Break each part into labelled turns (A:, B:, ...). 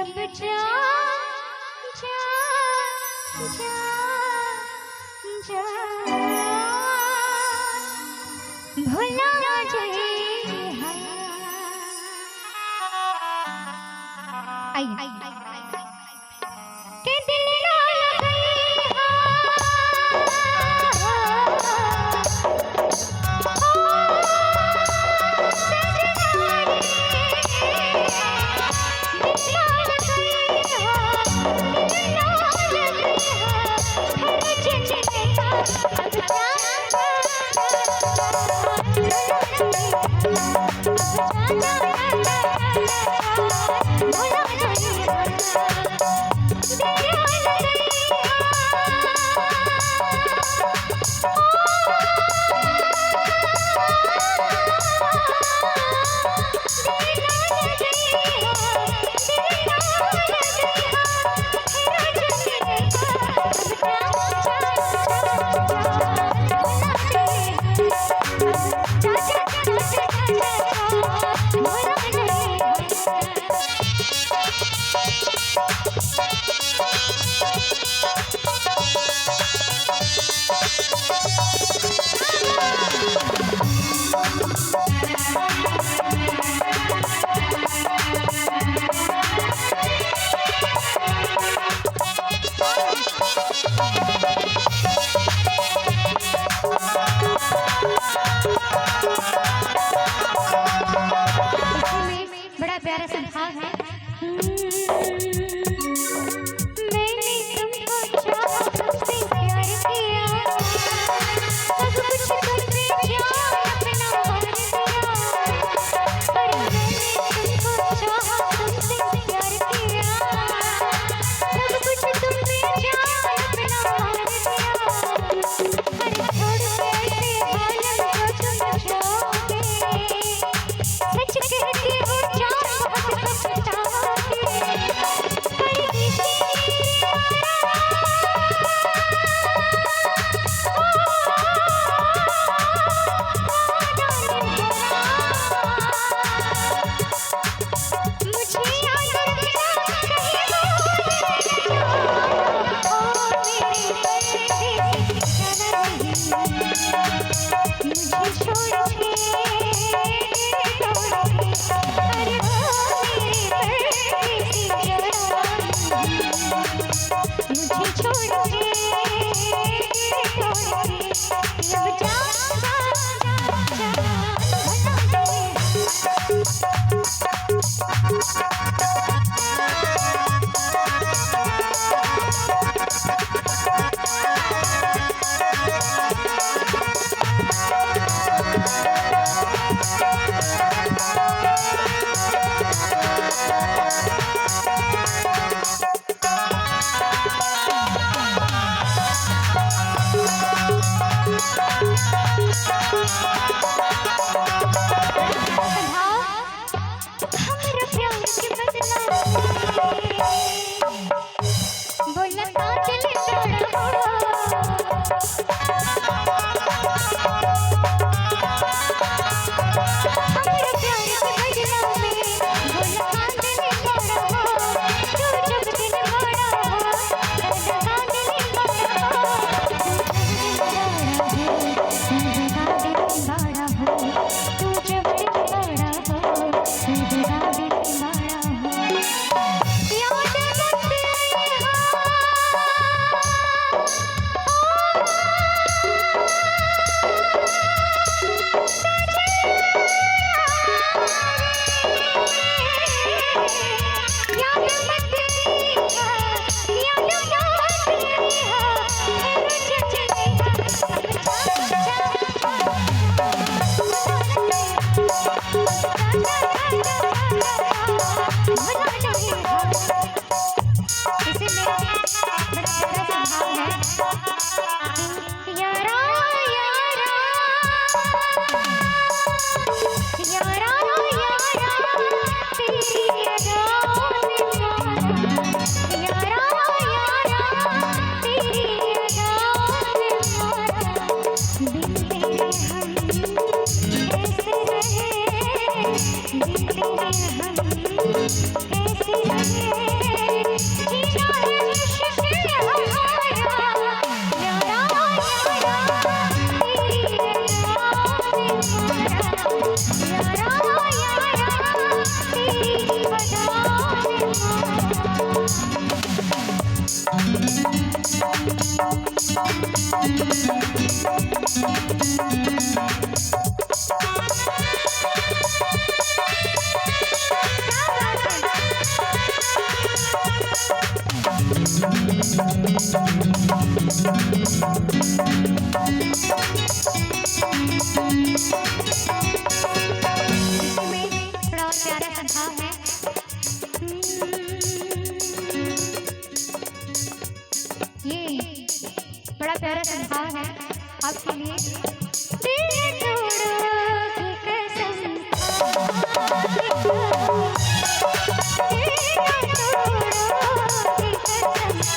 A: अब जा जा जा जा भुला जाए आई के दिल ना बड़ा प्यारा सा भाव है। मैंने तुमको चाहा, तुमसे प्यार किया, सब कुछ तुमसे जान अपना भर दिया। पर मैंने तुमको चाहा, तुमसे प्यार किया, सब कुछ तुमसे जान अपना भर दिया। पर छोड़ के ऐसे आलम को तुम जाओगे, सच कहती हूँ जान बहुत पछताओगे। कैसे रहे आपके लिए दिल तोड़ोगी कसम खाके कहो, दिल तोड़ोगी कसम खाके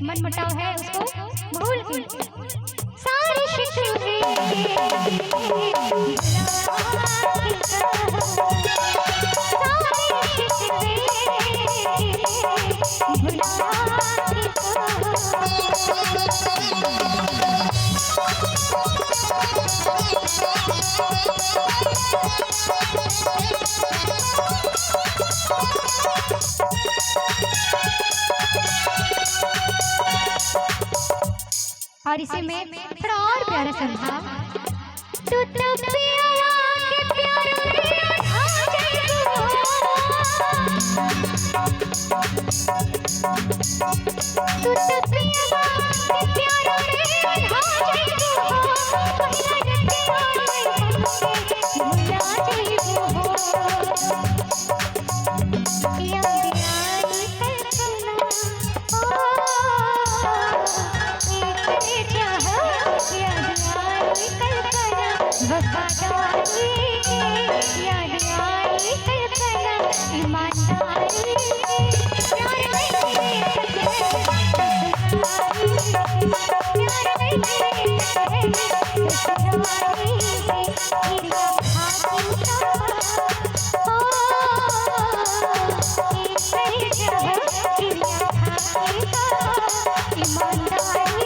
A: मन मुटाव है उसको भूल के सारे शिकवे और इसे मैं थोड़ा और प्यारा समझा। तू तो पिया के प्यार में आ जाएगा, तू तो पिया के प्यार में आ जाएगा, पहिला प्यार में भुला जाएगा। वफादारी याद आई कल्पना ईमानदारी प्यार नहीं प्यार नहीं ससुराली तेरा खाकी का ओ एक जगह तेरा खाकी का ईमानदारी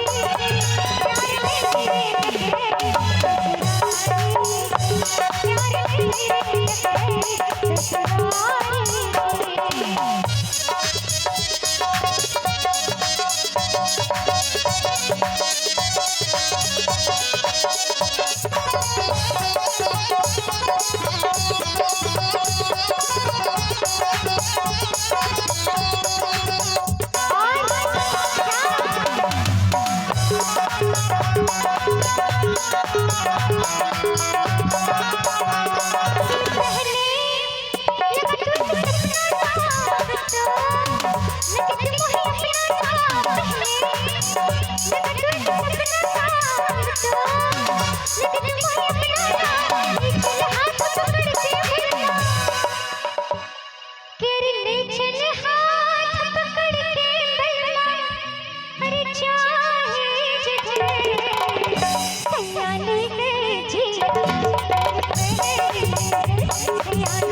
A: Yeah.